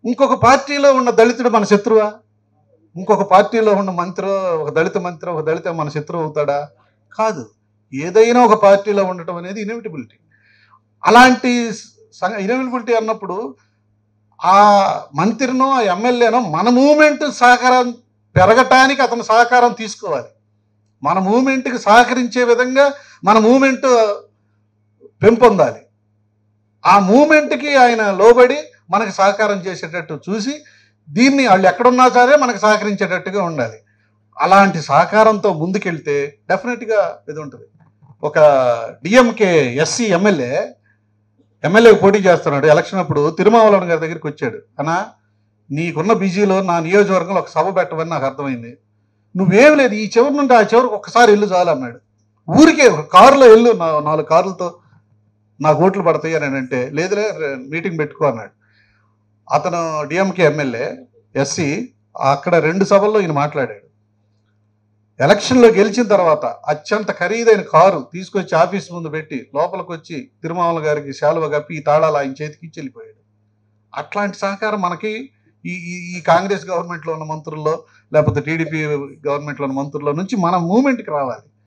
ఇంకొక పార్టీలో ఉన్న దళితుడు మన శత్రువా? ఇంకొక పార్టీలో ఉన్న మంత్రి, ఒక దళిత మంత్రి, ఒక దళిత మన శత్రువు అవుతాడా? కాదు. ఏదైనా ఒక పార్టీలో ఉండటం అనేది ఇన్ఎవిటబిలిటీ. అలాంటి ఇన్ఎవిటబిలిటీ అన్నప్పుడు ఆ మంత్రినో ఆ ఎమ్మెల్యేనో మన మూమెంట్ సహకారం పెరగటానికి అతను సహకారం తీసుకోవాలి. మన మూమెంట్కి సహకరించే విధంగా మన మూమెంట్ పెంపొందాలి. ఆ మూమెంట్కి ఆయన లోబడి మనకు సహకారం చేసేటట్టు చూసి దీన్ని వాళ్ళు ఎక్కడున్నా సరే మనకు సహకరించేటట్టుగా ఉండాలి. అలాంటి సహకారంతో ముందుకెళ్తే డెఫినెట్గా ఇది ఉంటుంది. ఒక డిఎంకే ఎస్సీ ఎమ్మెల్యే పోటీ చేస్తున్నాడు. ఎలక్షన్ అప్పుడు తిరుమావళవన్ గారి దగ్గరికి వచ్చాడు. అన్నా, నీకున్న బిజీలో నా నియోజకవర్గంలో ఒక సభ పెట్టమని నాకు అర్థమైంది. నువ్వేం లేదు, ఈ చివరి నుండి ఆ చివరికి ఒక్కసారి వెళ్ళు చాలు అన్నాడు. ఊరికే కారులో వెళ్ళు, 4 కార్లతో నాకు ఓట్లు పడతాయి అని అంటే, లేదులే మీటింగ్ పెట్టుకో అన్నాడు. అతను డిఎంకే ఎమ్మెల్యే ఎస్సీ అక్కడ 2 సభల్లో ఈయన మాట్లాడాడు. ఎలక్షన్లో గెలిచిన తర్వాత అత్యంత ఖరీదైన కారు తీసుకొచ్చి ఆఫీస్ ముందు పెట్టి లోపలికి వచ్చి తిరుమావళ గారికి శాలువ కప్పి ఈ తాళాలు ఆయన చేతికి ఇచ్చి వెళ్ళిపోయాడు. అట్లాంటి సహకారం మనకి ఈ ఈ కాంగ్రెస్ గవర్నమెంట్లో ఉన్న మంత్రుల్లో లేకపోతే టీడీపీ గవర్నమెంట్లో ఉన్న మంత్రుల్లో నుంచి మన మూమెంట్కి రావాలి.